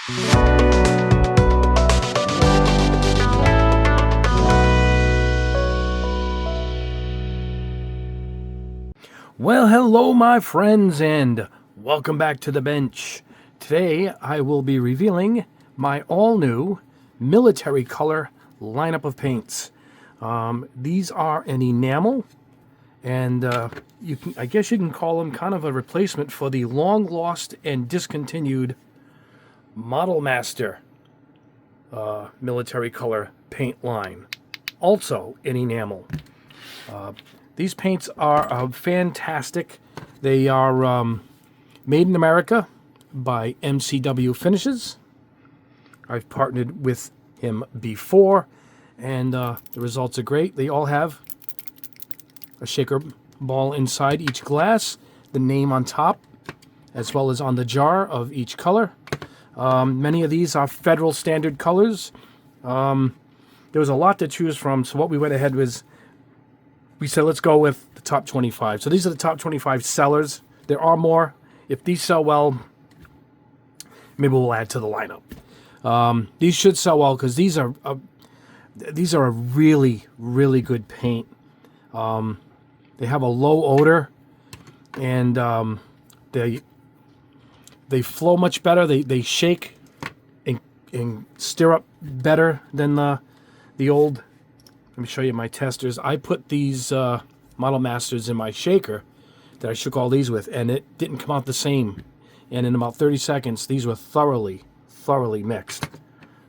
Well, hello my friends, and welcome back to the bench. Today I will be revealing my all-new military color lineup of paints. These are an enamel, and I guess you can call them kind of a replacement for the long-lost and discontinued Model Master military color paint line. Also an enamel. These paints are fantastic. They are made in America by MCW Finishes. I've partnered with him before, and the results are great. They all have a shaker ball inside each glass, the name on top, as well as on the jar of each color. Many of these are federal standard colors. There was a lot to choose from, so what we went ahead was, we said, let's go with the top 25. So these are the top 25 sellers. There are more. If these sell well, maybe we'll add to the lineup. These should sell well because these are a really, really good paint. They have a low odor, and they flow much better. They shake and stir up better than the old. Let me show you my testers. I put these Model Masters in my shaker that I shook all these with, and it didn't come out the same. And in about 30 seconds, these were thoroughly mixed.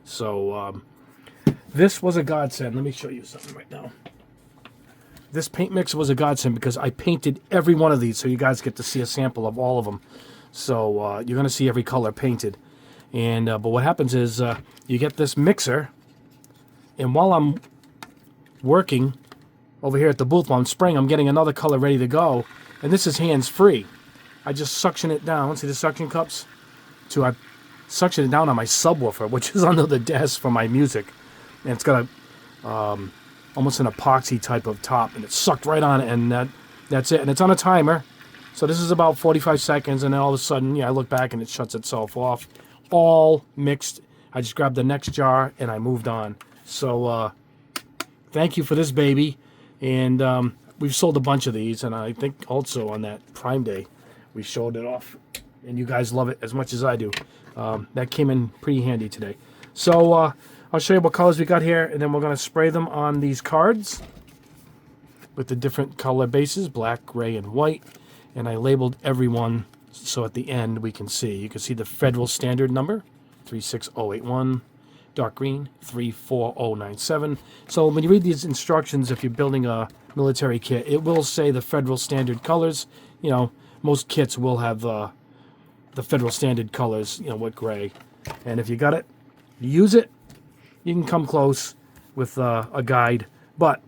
So this was a godsend. Let me show you something right now. This paint mix was a godsend because I painted every one of these, so you guys get to see a sample of all of them. So you're going to see every color painted. And but what happens is you get this mixer, and while I'm working over here at the booth while I'm spraying, I'm getting another color ready to go, and this is hands-free. I just suction it down. See the suction cups? I suction it down on my subwoofer, which is under the desk for my music, and it's got a almost an epoxy type of top, and it's sucked right on it, and that's it. And it's on a timer, so this is about 45 seconds, and then all of a sudden, I look back and it shuts itself off. All mixed. I just grabbed the next jar and I moved on. So thank you for this baby, and we've sold a bunch of these, and I think also on that Prime Day we showed it off, and you guys love it as much as I do. That came in pretty handy today. So I'll show you what colors we got here, and then we're going to spray them on these cards with the different color bases, black, gray, and white, and I labeled every one so at the end we can see. You can see the federal standard number, 36081. Dark green, 34097. So when you read these instructions, if you're building a military kit, it will say the federal standard colors. Most kits will have the federal standard colors, with gray. And if you got it, use it. You can come close with a guide. But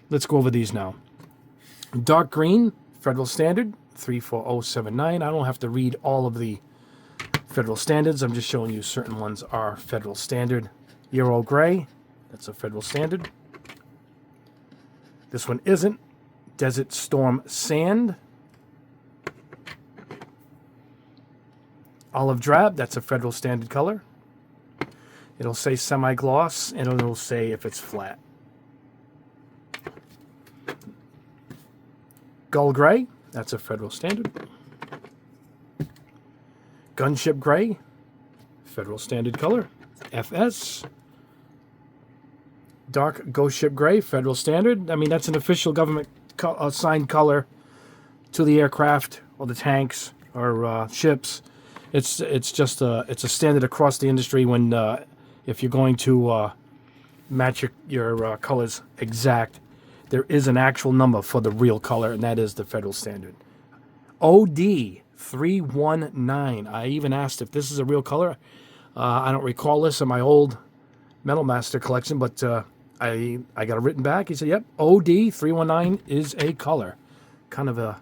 let's go over these now. Dark green, federal standard, 34079. I don't have to read all of the federal standards. I'm just showing you certain ones are federal standard. Euro gray, that's a federal standard. This one isn't. Desert Storm Sand. Olive Drab, that's a federal standard color. It'll say semi-gloss, and it'll say if it's flat. Gull Gray, that's a federal standard. Gunship Gray, federal standard color, FS. Dark Ghost Ship Gray, federal standard. I mean, that's an official government assigned color to the aircraft or the tanks or ships. It's just it's a standard across the industry when if you're going to match your colors exact, there is an actual number for the real color, and that is the federal standard. OD 319. I even asked if this is a real color. I don't recall this in my old Metal Master collection, but I got it written back. He said, yep, OD 319 is a color. Kind of a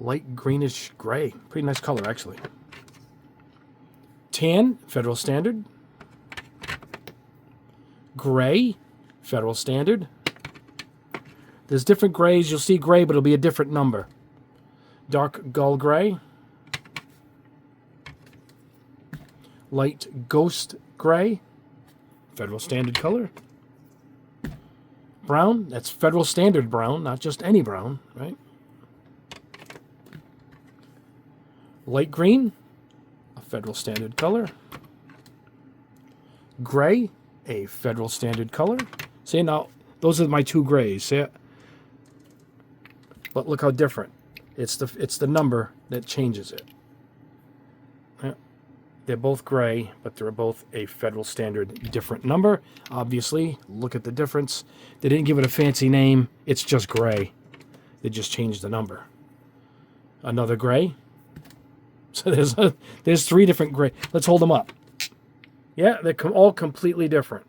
light greenish gray. Pretty nice color, actually. Tan, federal standard. Gray, federal standard. There's different grays. You'll see gray, but it'll be a different number. Dark Gull Gray. Light Ghost Gray, Federal Standard color. Brown, that's Federal Standard brown, not just any brown, right? Light Green, a Federal Standard color. Gray, a Federal Standard color. See, now, those are my two grays. See it? But look how different. It's the number that changes it. Yeah. They're both gray, but they're both a Federal Standard different number. Obviously, look at the difference. They didn't give it a fancy name. It's just gray. They just changed the number. Another gray. So there's three different gray. Let's hold them up. Yeah, they're all completely different.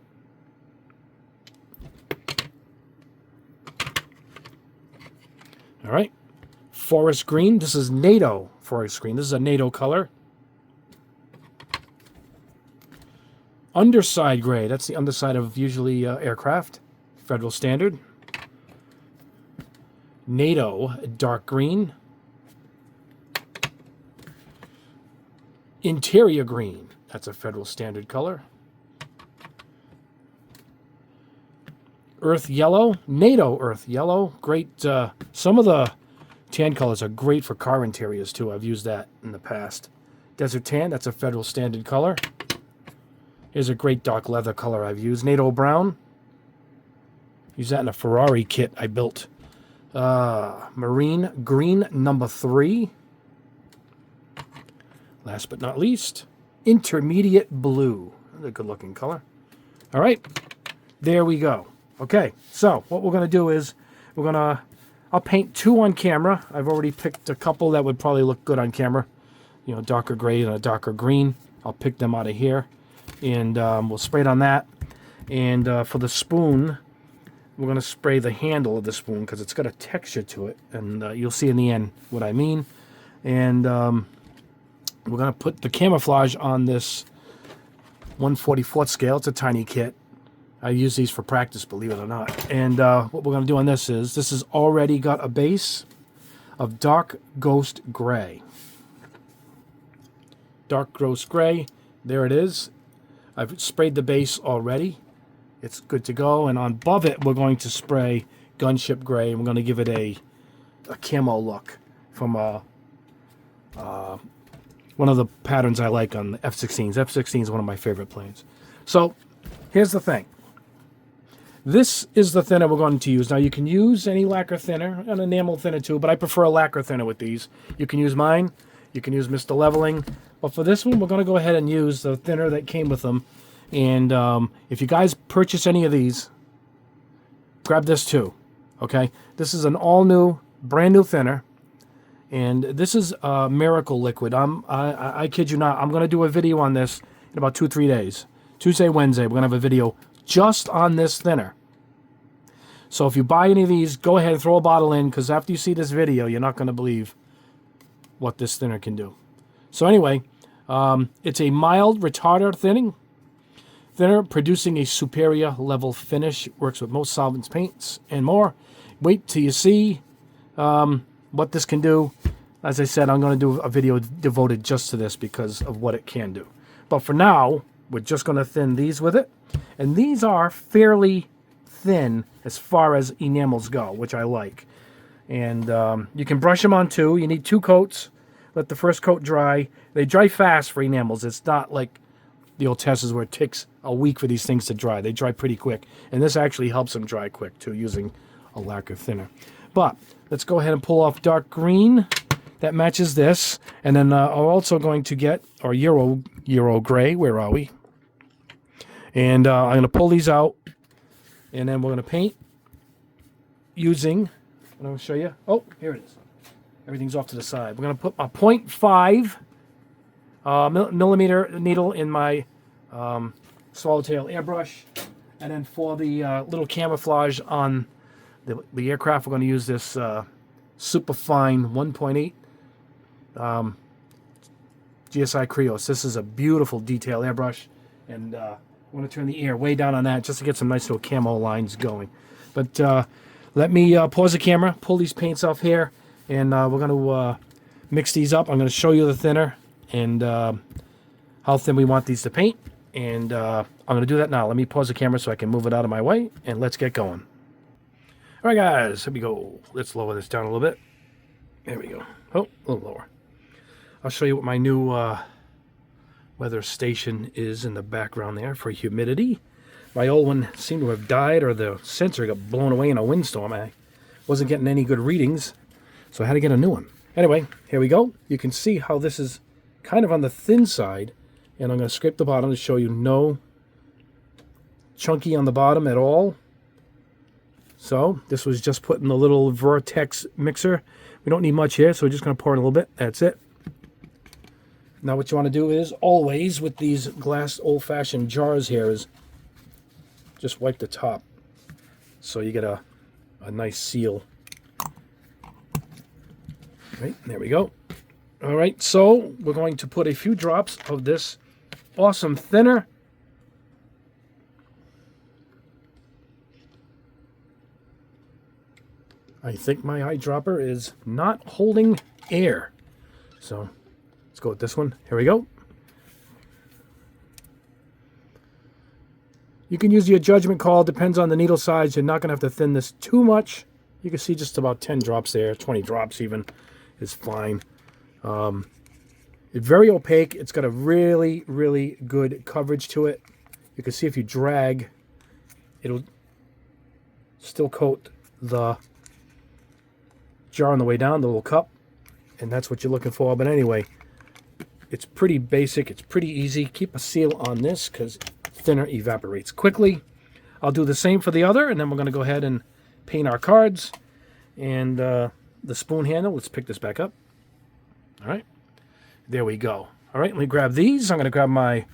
All right. Forest Green. This is NATO Forest Green. This is a NATO color. Underside Gray. That's the underside of usually aircraft. Federal Standard. NATO Dark Green. Interior Green. That's a Federal Standard color. Earth Yellow. NATO Earth Yellow. Great. Some of the tan colors are great for car interiors, too. I've used that in the past. Desert Tan. That's a Federal Standard color. Here's a great dark leather color I've used. NATO Brown. Use that in a Ferrari kit I built. Marine Green number 3. Last but not least, Intermediate Blue. That's a good looking color. All right, there we go. Okay, so what we're going to do is I'll paint 2 on camera. I've already picked a couple that would probably look good on camera. You know, darker gray and a darker green. I'll pick them out of here. And we'll spray it on that. And for the spoon, we're going to spray the handle of the spoon because it's got a texture to it. And you'll see in the end what I mean. And we're going to put the camouflage on this 1/44 scale. It's a tiny kit. I use these for practice, believe it or not. And what we're going to do on this has already got a base of Dark Ghost Gray. Dark Ghost Gray. There it is. I've sprayed the base already. It's good to go. And on above it, we're going to spray Gunship Gray. And we're going to give it a camo look from one of the patterns I like on the F-16s. F-16 is one of my favorite planes. So here's the thing. This is the thinner we're going to use. Now, you can use any lacquer thinner, an enamel thinner too, but I prefer a lacquer thinner with these. You can use mine. You can use Mr. Leveling. But for this one, we're going to go ahead and use the thinner that came with them. And if you guys purchase any of these, grab this too. Okay? This is an all-new, brand-new thinner. And this is Miracle Liquid. I kid you not. I'm going to do a video on this in about 2-3 days. Tuesday, Wednesday, we're going to have a video just on this thinner. So if you buy any of these, go ahead and throw a bottle in, because after you see this video, you're not going to believe what this thinner can do. So anyway, it's a mild retarder thinner producing a superior level finish. Works with most solvents, paints, and more. Wait till you see what this can do. As I said, I'm going to do a video devoted just to this because of what it can do. But for now, we're just going to thin these with it. And these are fairly thin as far as enamels go, which I like. And you can brush them on too. You need 2 coats. Let the first coat dry. They dry fast for enamels. It's not like the old tests where it takes a week for these things to dry. They dry pretty quick. And this actually helps them dry quick too, using a lacquer thinner. But let's go ahead and pull off dark green. That matches this. And then I'm also going to get our Euro gray. Where are we? And I'm going to pull these out. And then we're going to paint using, I'm going to show you. Oh, here it is. Everything's off to the side. We're going to put a 0.5 millimeter needle in my swallowtail airbrush. And then for the little camouflage on the aircraft, we're going to use this super fine 1.8 GSI Krios. This is a beautiful detail airbrush. And I want to turn the air way down on that just to get some nice little camo lines going. But let me pause the camera, pull these paints off here, and we're going to mix these up. I'm going to show you the thinner, and how thin we want these to paint. And I'm going to do that now. Let me pause the camera so I can move it out of my way, and let's get going. All right, guys, here we go. Let's lower this down a little bit. There we go. Oh, a little lower. I'll show you what my new weather station is in the background there for humidity. My old one seemed to have died, or the sensor got blown away in a windstorm. I wasn't getting any good readings, so I had to get a new one. Anyway, here we go. You can see how this is kind of on the thin side, and I'm going to scrape the bottom to show you no chunky on the bottom at all. So this was just put in the little vortex mixer. We don't need much here, so we're just going to pour in a little bit. That's it. Now what you want to do is, always with these glass old-fashioned jars here, is just wipe the top so you get a nice seal. Right, there we go. All right, so we're going to put a few drops of this awesome thinner. I think my eyedropper is not holding air. So let's go with this one. Here we go. You can use your judgment call. Depends on the needle size. You're not going to have to thin this too much. You can see just about 10 drops there. 20 drops even is fine. It's very opaque. It's got a really, really good coverage to it. You can see if you drag, it'll still coat the jar on the way down, the little cup, and that's what you're looking for. But anyway, it's pretty basic. It's pretty easy. Keep a seal on this because thinner evaporates quickly. I'll do the same for the other, and then we're going to go ahead and paint our cards. And the spoon handle, let's pick this back up. All right, there we go. All right, let me grab these. I'm going to grab my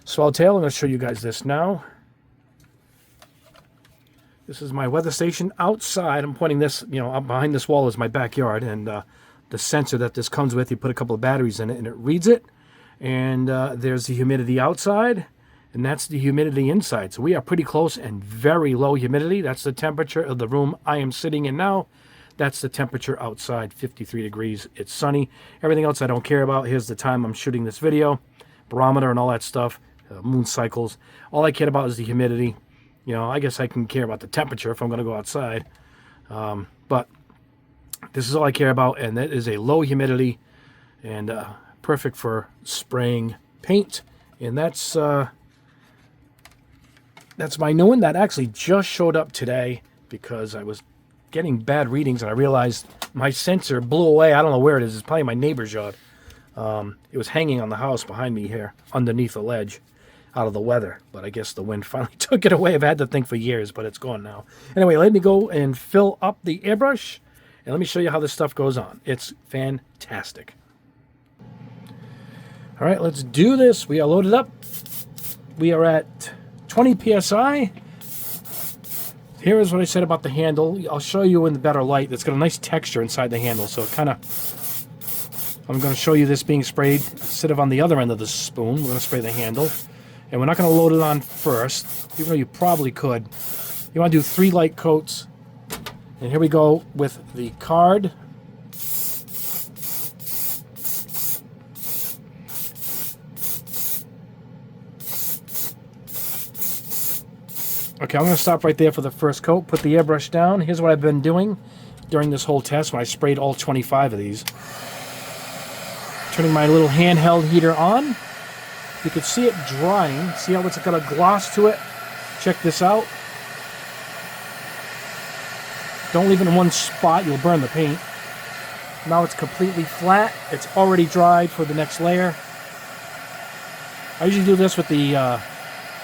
swallowtail. I'm going to show you guys this now. This is my weather station outside. I'm pointing this, up behind this wall is my backyard, and the sensor that this comes with, you put a couple of batteries in it, and it reads it. And there's the humidity outside, and that's the humidity inside. So we are pretty close and very low humidity. That's the temperature of the room I am sitting in now. That's the temperature outside, 53 degrees. It's sunny. Everything else I don't care about. Here's the time I'm shooting this video, barometer and all that stuff, moon cycles. All I care about is the humidity. I guess I can care about the temperature if I'm going to go outside. But this is all I care about, and that is a low humidity and perfect for spraying paint. And that's my new one. That actually just showed up today because I was getting bad readings, and I realized my sensor blew away. I don't know where it is. It's probably my neighbor's yard. It was hanging on the house behind me here underneath the ledge out of the weather, but I guess the wind finally took it away. I've had the thing for years, but it's gone now. Anyway, let me go and fill up the airbrush, and let me show you how this stuff goes on. It's fantastic. All right, let's do this. We are loaded up. We are at 20 psi. Here is what I said about the handle. I'll show you in the better light. It's got a nice texture inside the handle, so it kind of... I'm going to show you this being sprayed instead of on the other end of the spoon. We're going to spray the handle. And we're not going to load it on first, even though you probably could. You want to do 3 light coats. And here we go with the card. Okay, I'm going to stop right there for the first coat. Put the airbrush down. Here's what I've been doing during this whole test when I sprayed all 25 of these. Turning my little handheld heater on. You can see it drying. See how it's got a gloss to it? Check this out. Don't leave it in one spot. You'll burn the paint. Now it's completely flat. It's already dried for the next layer. I usually do this with the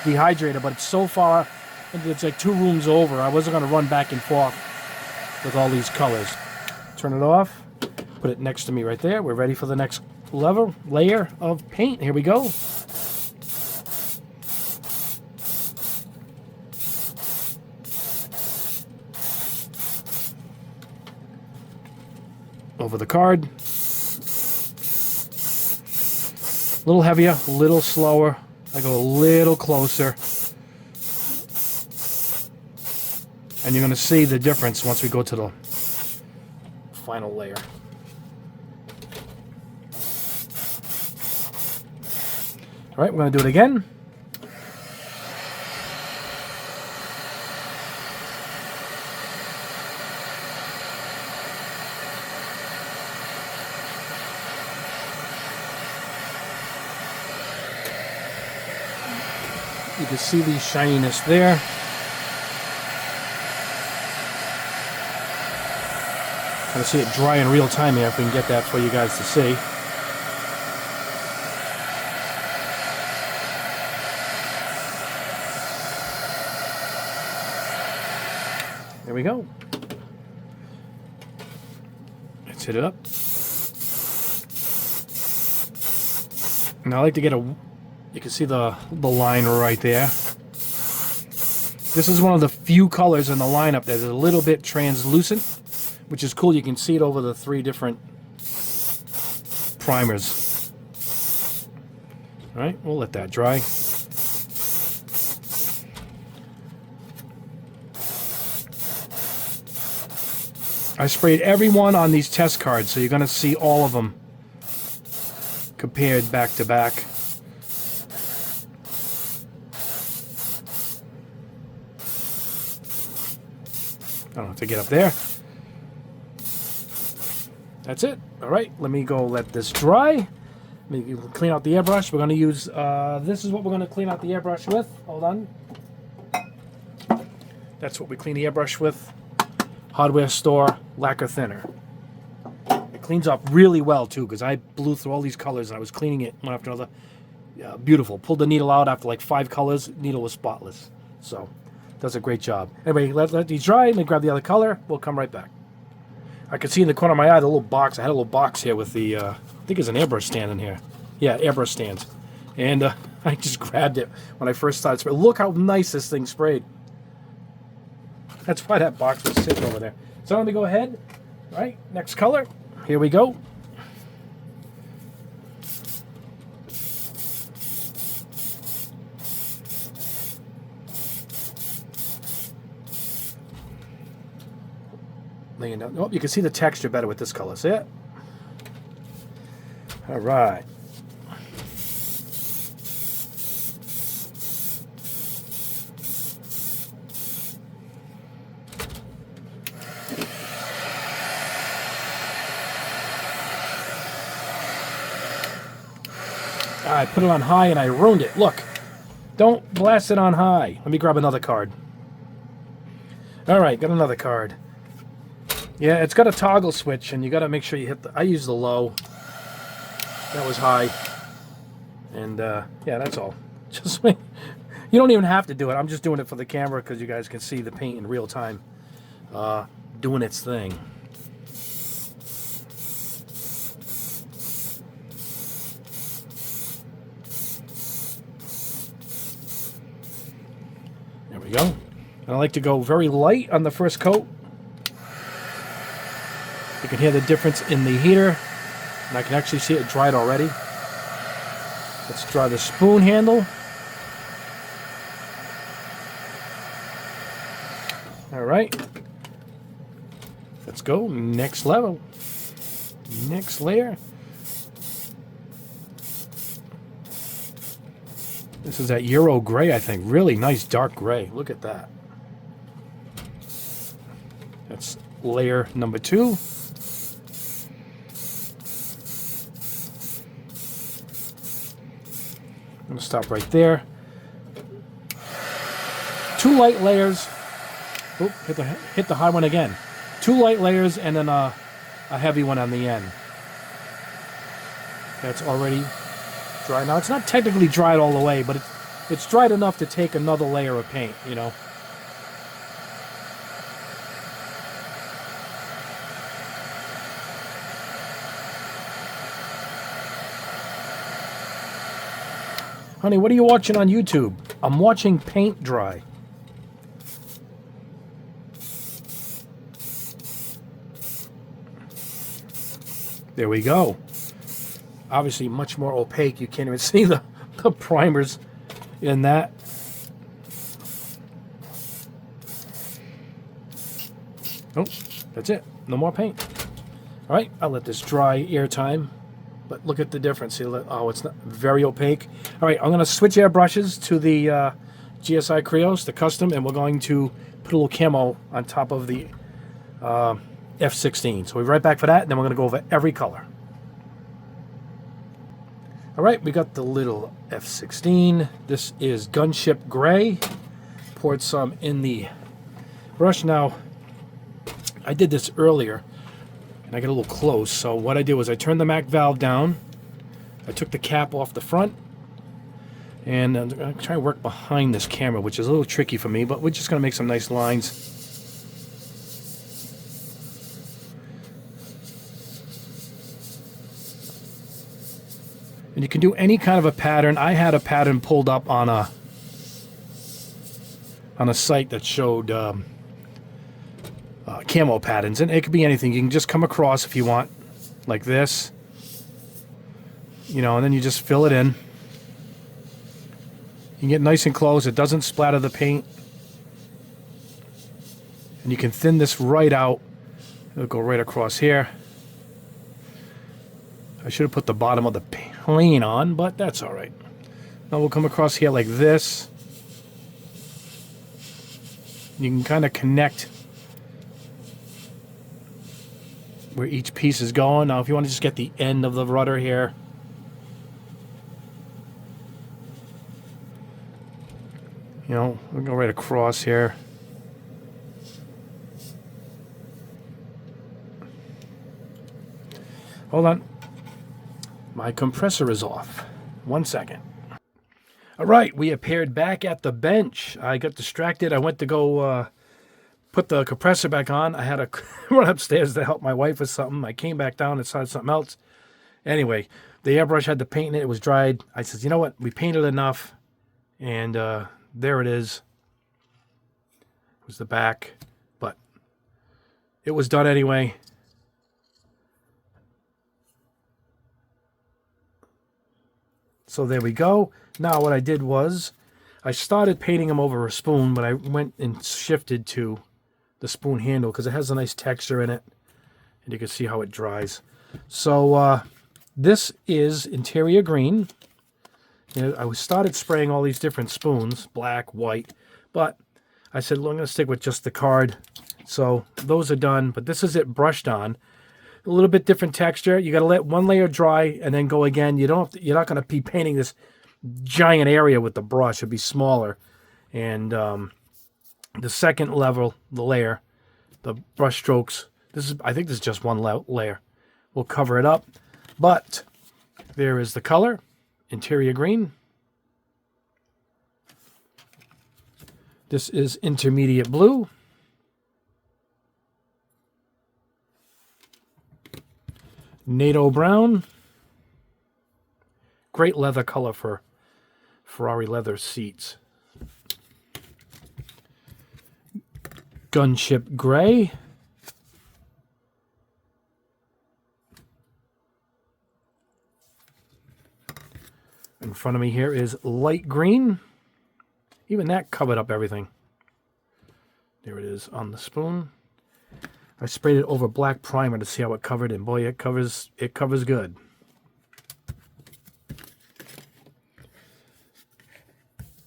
dehydrator, but it's so far, it's like 2 rooms over. I wasn't going to run back and forth with all these colors. Turn it off. Put it next to me right there. We're ready for the next layer of paint. Here we go. Over the card. A little heavier, a little slower. I go a little closer. And you're going to see the difference once we go to the final layer. All right, we're going to do it again. You can see the shininess there. Trying to see it dry in real time here if we can get that for you guys to see. There we go. Let's hit it up. And I like to get a... You can see the line right there. This is one of the few colors in the lineup that is a little bit translucent, which is cool. You can see it over the 3 different primers. All right, we'll let that dry. I sprayed every one on these test cards, so you're going to see all of them compared back to back. I don't have to get up there. That's it. All right, let me go let this dry. Let me clean out the airbrush. We're going to use, this is what we're going to clean out the airbrush with. Hold on. That's what we clean the airbrush with. Hardware store lacquer thinner. It cleans up really well too, because I blew through all these colors and I was cleaning it one after another. Yeah, beautiful. Pulled the needle out after like 5 colors. Needle was spotless. So, does a great job. Anyway, let these dry. Let me grab the other color. We'll come right back. I could see in the corner of my eye the little box. I had a little box here with the, I think there's an airbrush stand in here. Yeah, airbrush stands. And I just grabbed it when I first started spraying. Look how nice this thing sprayed. That's why that box was sitting over there. So let me go ahead. All right, next color. Here we go. Laying down. Oh, you can see the texture better with this color. See it? All right. I put it on high and I ruined it. Look, don't blast it on high. Let me grab another card. All right, got another card. Yeah, it's got a toggle switch, and you got to make sure you hit the... I use the low. That was high. And, yeah, that's all. Just you don't even have to do it. I'm just doing it for the camera because you guys can see the paint in real time doing its thing. There we go. And I like to go very light on the first coat. You can hear the difference in the heater, and I can actually see it dried already. Let's dry the spoon handle. All right. Let's go. Next level. Next layer. This is that Euro gray, I think. Really nice dark gray. Look at that. That's layer number 2. I'm going to stop right there. 2 light layers. Oop, hit the high one again. 2 light layers and then a heavy one on the end. That's already dry. Now, it's not technically dried all the way, but it's dried enough to take another layer of paint, you know. Honey, what are you watching on YouTube? I'm watching paint dry. There we go. Obviously much more opaque. You can't even see the primers in that. Oh, that's it. No more paint. All right, I'll let this dry airtime. But look at the difference. Oh, it's not very opaque. All right, I'm going to switch airbrushes to the GSI Creos, the custom, and we're going to put a little camo on top of the F-16. So we'll be right back for that, and then we're going to go over every color. All right, we got the little F-16. This is Gunship Gray. Poured some in the brush. Now, I did this earlier, and I got a little close. So what I did was I turned the MAC valve down. I took the cap off the front. And I'm going to try to work behind this camera, which is a little tricky for me, but we're just going to make some nice lines. And you can do any kind of a pattern. I had a pattern pulled up on a site that showed camo patterns, and it could be anything. You can just come across if you want, like this, you know, and then you just fill it in. You can get nice and close. It doesn't splatter the paint. And you can thin this right out. It'll go right across here. I should have put the bottom of the plane on, but that's all right. Now we'll come across here like this. You can kind of connect where each piece is going. Now if you want to just get the end of the rudder here, you know, we'll go right across here. Hold on. My compressor is off. 1 second. All right, we appeared back at the bench. I got distracted. I went to go put the compressor back on. I had to run upstairs to help my wife with something. I came back down and saw something else. Anyway, the airbrush had the paint in it. It was dried. I said, you know what? We painted enough. And there it is. It was the back, but it was done anyway. So there we go. Now what I did was I started painting them over a spoon, but I went and shifted to the spoon handle because it has a nice texture in it, and you can see how it dries. So this is interior green. You know, I started spraying all these different spoons, black, white, but I said, well, I'm going to stick with just the card. So those are done, but this is it brushed on. A little bit different texture. You got to let one layer dry and then go again. You don't have to, you're not going to be painting this giant area with the brush. It'll be smaller. And the second level, the layer, the brush strokes, I think this is just one layer. We'll cover it up. But there is the color. Interior green. This is intermediate blue. NATO brown. Great leather color for Ferrari leather seats. Gunship gray. In front of me here is light green. Even that covered up everything. There it is on the spoon. I sprayed it over black primer to see how it covered, and boy, it covers good.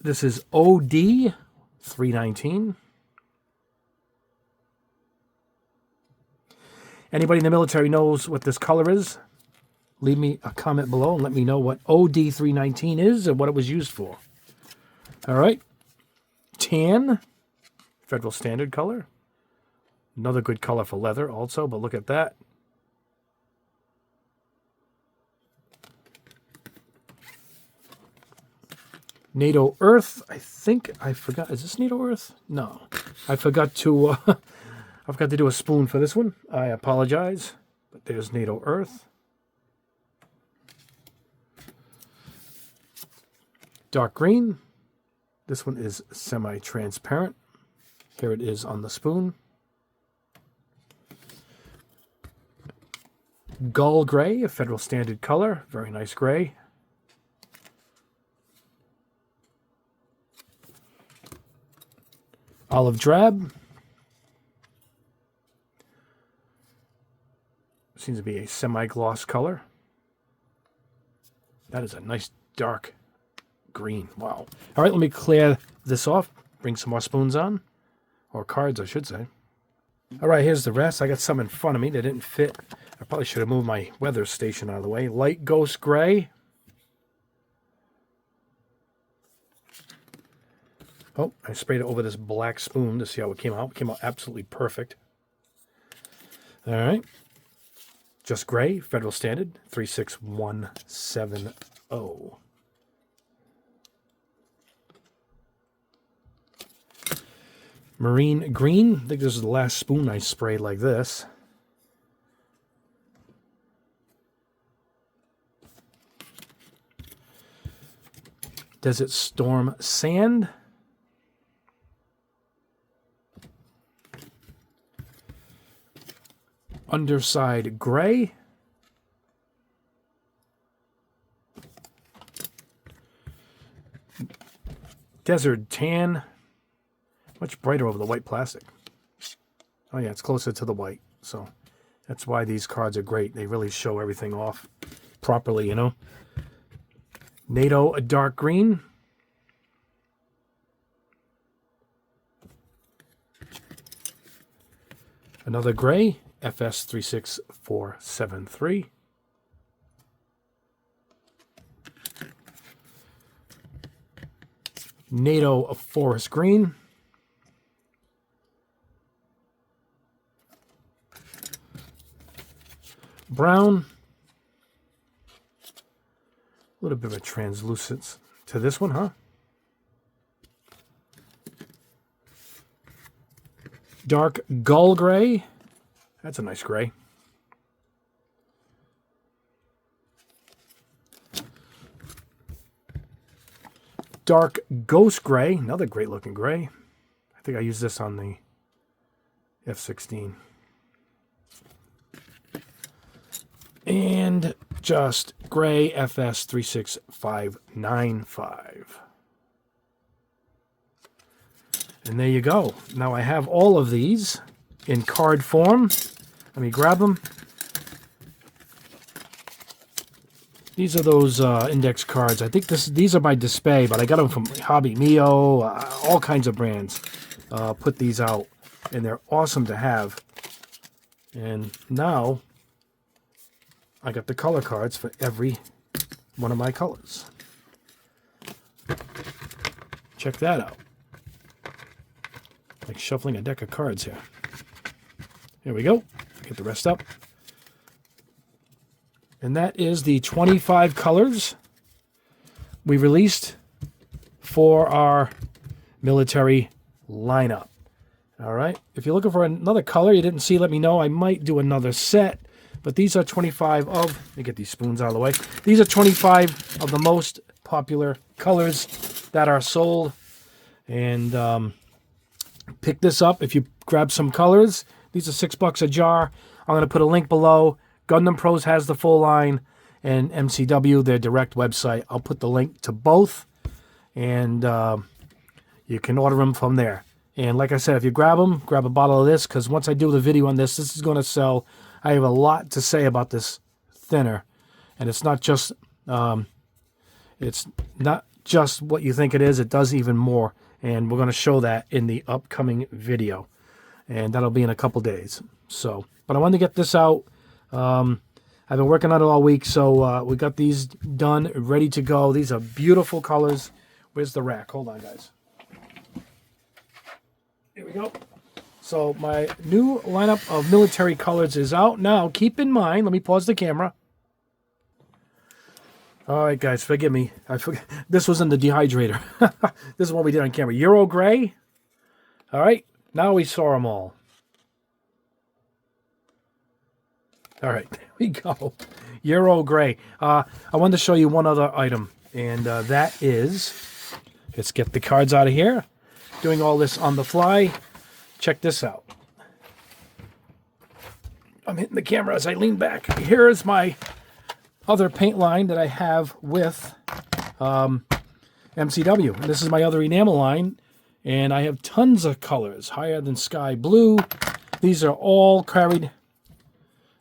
This is OD 319. Anybody in the military knows what this color is? Leave me a comment below and let me know what OD 319 is and what it was used for. All right. Tan, Federal Standard color. Another good color for leather also, but look at that. NATO Earth, I think I forgot. Is this NATO Earth? No. I forgot to, I forgot to do a spoon for this one. I apologize, but there's NATO Earth. Dark green. This one is semi-transparent. Here it is on the spoon. Gull gray, a Federal Standard color. Very nice gray. Olive drab. Seems to be a semi-gloss color. That is a nice dark green. Wow. All right, let me clear this off. Bring some more spoons on. Or cards, I should say. All right, here's the rest. I got some in front of me that didn't fit. I probably should have moved my weather station out of the way. Light Ghost Gray. Oh, I sprayed it over this black spoon to see how it came out. It came out absolutely perfect. All right. Just Gray, Federal Standard, 36170. Marine Green. I think this is the last spoon I sprayed like this. Desert Storm Sand. Underside Gray. Desert Tan. Much brighter over the white plastic. Oh yeah, it's closer to the white. So that's why these cards are great. They really show everything off properly, you know. NATO Dark Green. Another gray, FS 36473. NATO Forest Green. Brown. A little bit of a translucence to this one, huh? Dark Gull Gray. That's a nice gray. Dark Ghost Gray. Another great looking gray. I think I used this on the F-16. And just gray FS 36595. And there you go. Now I have all of these in card form. Let me grab them. These are those index cards. I think these are by Display, but I got them from Hobby Mio, all kinds of brands put these out, and they're awesome to have. And now I got the color cards for every one of my colors. Check that out. Like shuffling a deck of cards here. Here we go. Get the rest up. And that is the 25 colors we released for our military lineup. All right. If you're looking for another color you didn't see, let me know. I might do another set. But these are 25 of, let me get these spoons out of the way. These are 25 of the most popular colors that are sold. And pick this up if you grab some colors. These are $6 a jar. I'm going to put a link below. Gundam Pros has the full line, and MCW, their direct website. I'll put the link to both, and you can order them from there. And like I said, if you grab them, grab a bottle of this, because once I do the video on this, this is going to sell. I have a lot to say about this thinner, and it's not just what you think it is. It does even more, and we're going to show that in the upcoming video, and that'll be in a couple days. So, but I wanted to get this out. I've been working on it all week, so we got these done, ready to go. These are beautiful colors. Where's the rack? Hold on, guys. Here we go. So my new lineup of military colors is out. Now, keep in mind, let me pause the camera. All right, guys, forgive me. I forgot. This was in the dehydrator. This is what we did on camera. Euro Gray. All right, now we saw them all. All right, there we go. Euro Gray. I wanted to show you one other item, and that is, let's get the cards out of here. Doing all this on the fly. Check this out. I'm hitting the camera as I lean back. Here is my other paint line that I have with MCW. And this is my other enamel line, and I have tons of colors. Higher Than Sky Blue. These are all carried.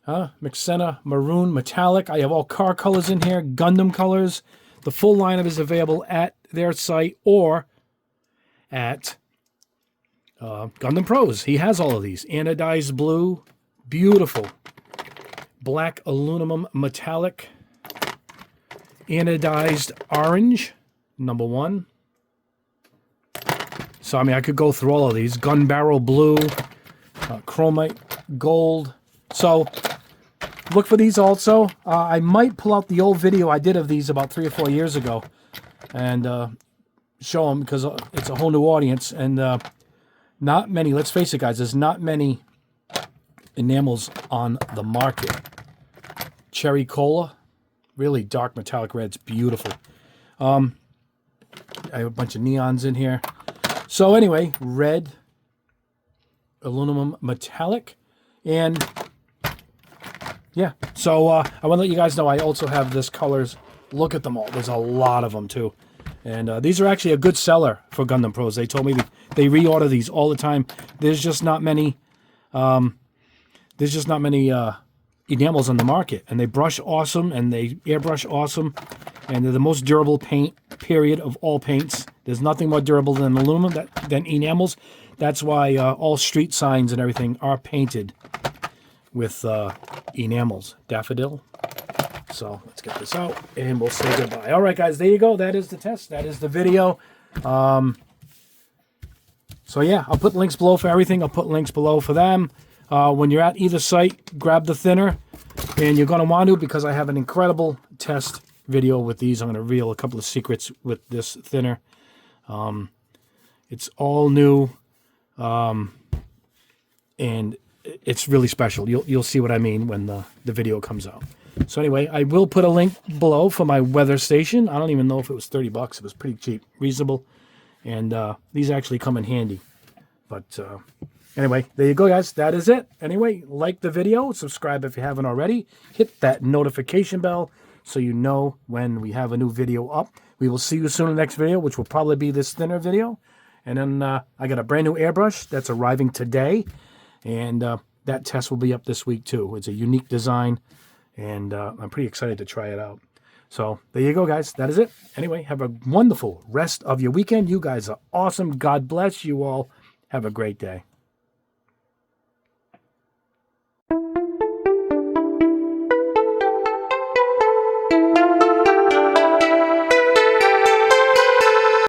Mixena, Maroon, Metallic. I have all car colors in here. Gundam colors. The full lineup is available at their site or at Gundam Pros. He has all of these. Anodized blue, beautiful. Black aluminum metallic. Anodized orange, number 1. So, I mean, I could go through all of these. Gun barrel blue, chromite gold. So, look for these also. I might pull out the old video I did of these about 3 or 4 years ago and show them because it's a whole new audience. And not many, let's face it, guys, there's not many enamels on the market. Cherry Cola, really dark metallic reds, beautiful. I have a bunch of neons in here. So anyway, red, aluminum metallic, and yeah. So I want to let you guys know I also have this colors. Look at them all. There's a lot of them too. And these are actually a good seller for Gundam Pros. They told me they reorder these all the time. There's just not many enamels on the market, and they brush awesome, and they airbrush awesome, and they're the most durable paint, period, of all paints. There's nothing more durable than aluminum, than enamels. That's why all street signs and everything are painted with enamels. Daffodil. So let's get this out, and we'll say goodbye. All right, guys, there you go. That is the test. That is the video. So yeah, I'll put links below for everything. I'll put links below for them. When you're at either site, grab the thinner, and you're going to want to, because I have an incredible test video with these. I'm going to reveal a couple of secrets with this thinner. It's all new, and it's really special. You'll see what I mean when the video comes out. So anyway, I will put a link below for my weather station. I don't even know if it was $30. It was pretty cheap, reasonable, and these actually come in handy. But anyway, there you go, guys. That is it. Anyway, like the video, subscribe if you haven't already. Hit that notification bell so you know when we have a new video up. We will see you soon in the next video, which will probably be this thinner video. And then I got a brand new airbrush that's arriving today. And that test will be up this week, too. It's a unique design, and I'm pretty excited to try it out. So there you go, guys. That is it. Anyway, have a wonderful rest of your weekend. You guys are awesome. God bless you all. Have a great day.